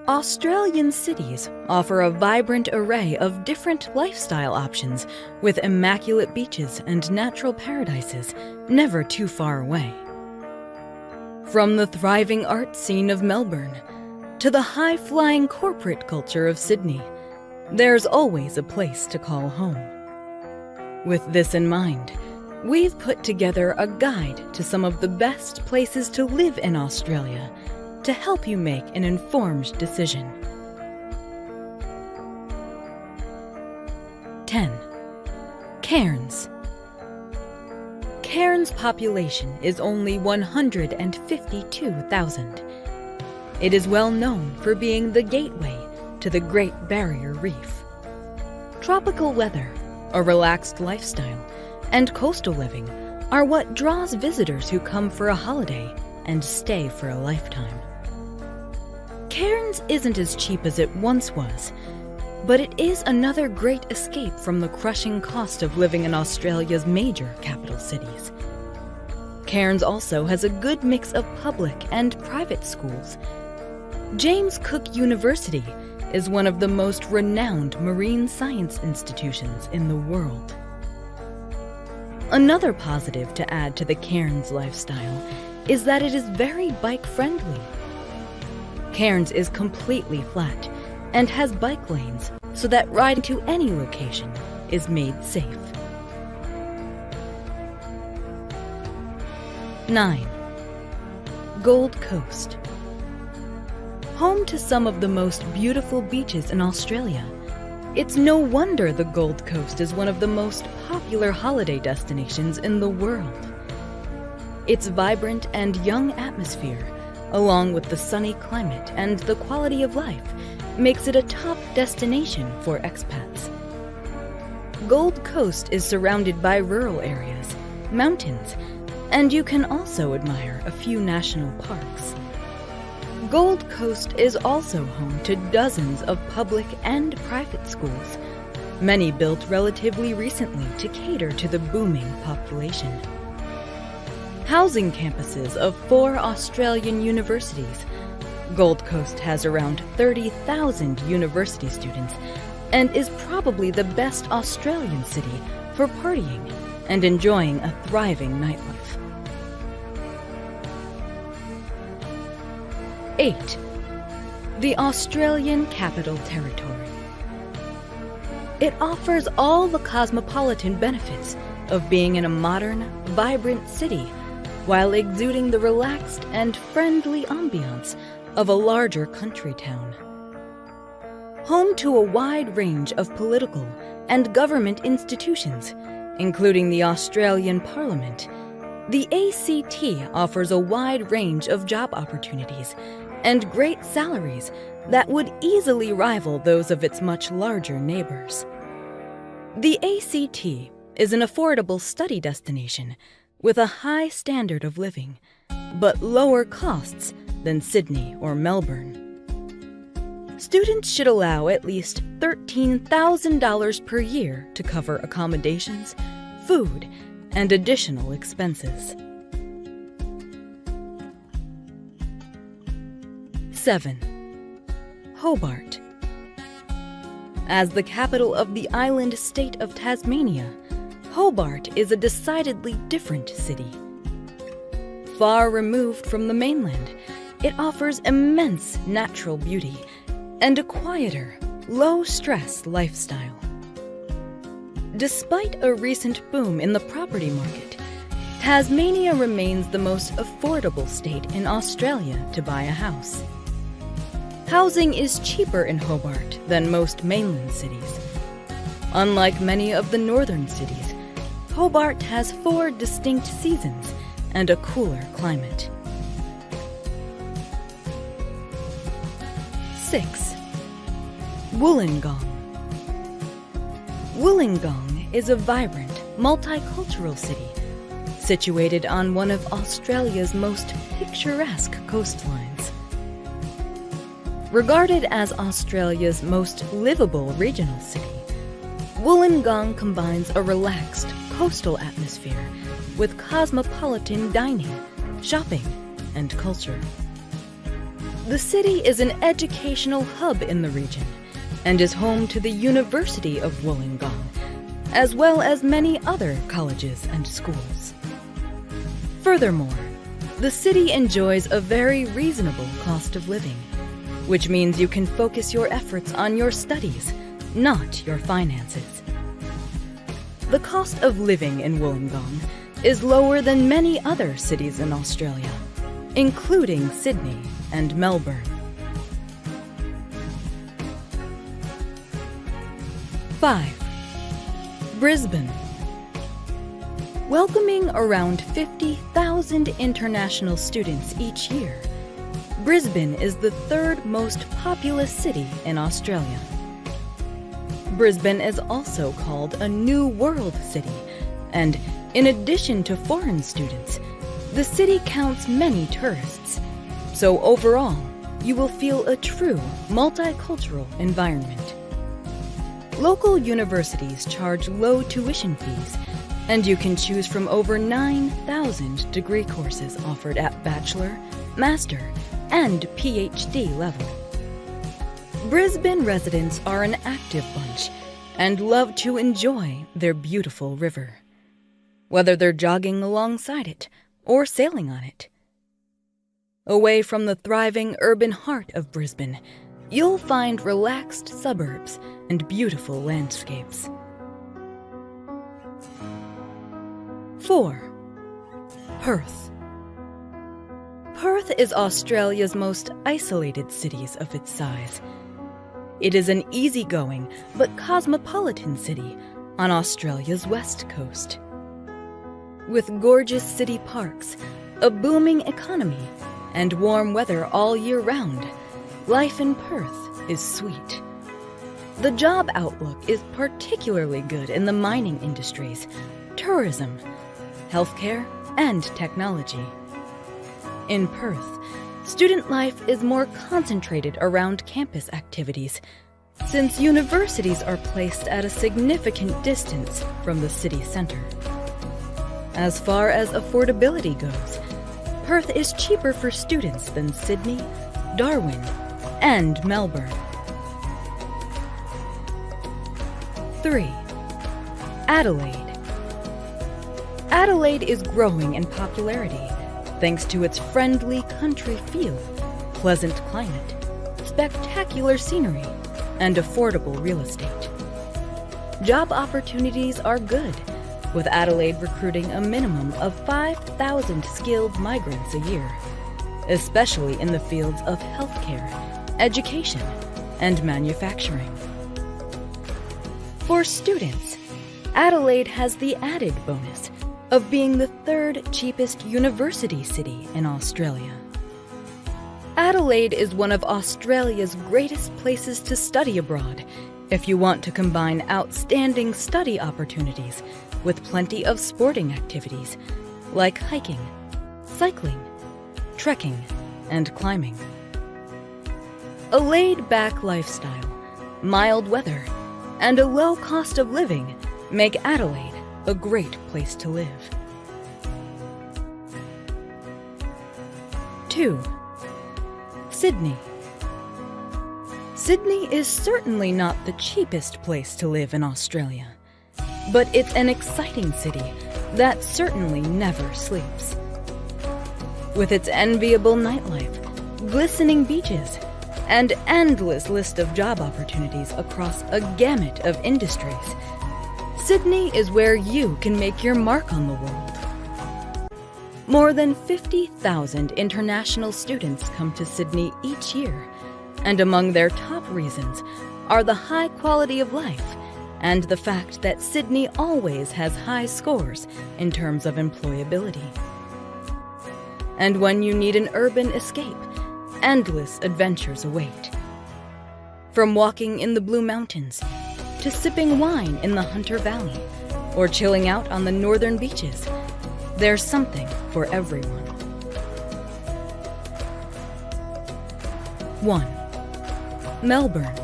Australian cities offer a vibrant array of different lifestyle options with immaculate beaches and natural paradises never too far away. From the thriving art scene of Melbourne to the high-flying corporate culture of Sydney, there's always a place to call home. With this in mind, we've put together a guide to some of the best places to live in Australia to help you make an informed decision. 10. Cairns. Cairns' population is only 152,000. It is well known for being the gateway to the Great Barrier Reef. Tropical weather, a relaxed lifestyle, and coastal living are what draws visitors who come for a holiday and stay for a lifetime. Cairns isn't as cheap as it once was, but it is another great escape from the crushing cost of living in Australia's major capital cities. Cairns also has a good mix of public and private schools. James Cook University is one of the most renowned marine science institutions in the world. Another positive to add to the Cairns lifestyle is that it is very bike-friendly. Cairns is completely flat and has bike lanes so that riding to any location is made safe. 9. Gold Coast. Home to some of the most beautiful beaches in Australia, it's no wonder the Gold Coast is one of the most popular holiday destinations in the world. Its vibrant and young atmosphere, along with the sunny climate and the quality of life, makes it a top destination for expats. Gold Coast is surrounded by rural areas, mountains, and you can also admire a few national parks. Gold Coast is also home to dozens of public and private schools, many built relatively recently to cater to the booming population. Housing campuses of 4 Australian universities, Gold Coast has around 30,000 university students and is probably the best Australian city for partying and enjoying a thriving nightlife. 8. The Australian Capital Territory. It offers all the cosmopolitan benefits of being in a modern, vibrant city while exuding the relaxed and friendly ambiance of a larger country town. Home to a wide range of political and government institutions, including the Australian Parliament, the ACT offers a wide range of job opportunities and great salaries that would easily rival those of its much larger neighbors. The ACT is an affordable study destination with a high standard of living, but lower costs than Sydney or Melbourne. Students should allow at least $13,000 per year to cover accommodations, food, and additional expenses. 7. Hobart. As the capital of the island state of Tasmania, Hobart is a decidedly different city. Far removed from the mainland, it offers immense natural beauty and a quieter, low-stress lifestyle. Despite a recent boom in the property market, Tasmania remains the most affordable state in Australia to buy a house. Housing is cheaper in Hobart than most mainland cities. Unlike many of the northern cities, Hobart has 4 distinct seasons and a cooler climate. 6. Wollongong. Wollongong is a vibrant, multicultural city situated on one of Australia's most picturesque coastlines. Regarded as Australia's most livable regional city, Wollongong combines a relaxed coastal atmosphere with cosmopolitan dining, shopping, and culture. The city is an educational hub in the region and is home to the University of Wollongong, as well as many other colleges and schools. Furthermore, the city enjoys a very reasonable cost of living, which means you can focus your efforts on your studies, not your finances. The cost of living in Wollongong is lower than many other cities in Australia, including Sydney and Melbourne. 5. Brisbane. Welcoming around 50,000 international students each year, Brisbane is the third most populous city in Australia. Brisbane is also called a New World City, and in addition to foreign students, the city counts many tourists. So overall, you will feel a true multicultural environment. Local universities charge low tuition fees, and you can choose from over 9,000 degree courses offered at bachelor, master, and PhD level. Brisbane residents are an active bunch and love to enjoy their beautiful river, whether they're jogging alongside it or sailing on it. Away from the thriving urban heart of Brisbane, you'll find relaxed suburbs and beautiful landscapes. 4. Perth. Perth is Australia's most isolated city of its size. It is an easygoing but cosmopolitan city on Australia's west coast. With gorgeous city parks, a booming economy, and warm weather all year round, life in Perth is sweet. The job outlook is particularly good in the mining industries, tourism, healthcare, and technology. In Perth, student life is more concentrated around campus activities, since universities are placed at a significant distance from the city center. As far as affordability goes, Perth is cheaper for students than Sydney, Darwin, and Melbourne. 3. Adelaide. Adelaide is growing in popularity thanks to its friendly country feel, pleasant climate, spectacular scenery, and affordable real estate. Job opportunities are good, with Adelaide recruiting a minimum of 5,000 skilled migrants a year, especially in the fields of healthcare, education, and manufacturing. For students, Adelaide has the added bonus of being the third cheapest university city in Australia. Adelaide is one of Australia's greatest places to study abroad if you want to combine outstanding study opportunities with plenty of sporting activities like hiking, cycling, trekking, and climbing. A laid-back lifestyle, mild weather, and a low cost of living make Adelaide a great place to live. 2. Sydney. Sydney is certainly not the cheapest place to live in Australia, but it's an exciting city that certainly never sleeps. With its enviable nightlife, glistening beaches, and endless list of job opportunities across a gamut of industries, Sydney is where you can make your mark on the world. More than 50,000 international students come to Sydney each year, and among their top reasons are the high quality of life and the fact that Sydney always has high scores in terms of employability. And when you need an urban escape, endless adventures await. From walking in the Blue Mountains, to sipping wine in the Hunter Valley, or chilling out on the northern beaches, there's something for everyone. 1. Melbourne.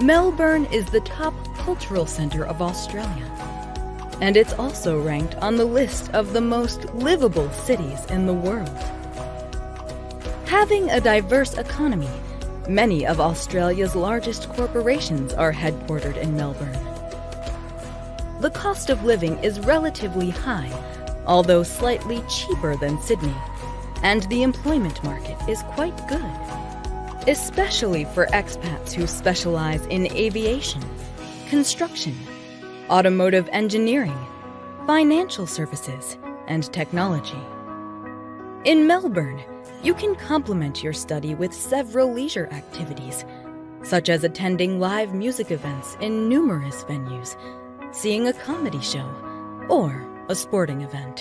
Melbourne is the top cultural center of Australia, and it's also ranked on the list of the most livable cities in the world. Having a diverse economy, many of Australia's largest corporations are headquartered in Melbourne. The cost of living is relatively high, although slightly cheaper than Sydney, and the employment market is quite good, especially for expats who specialize in aviation, construction, automotive engineering, financial services, and technology. In Melbourne, you can complement your study with several leisure activities, such as attending live music events in numerous venues, seeing a comedy show, or a sporting event.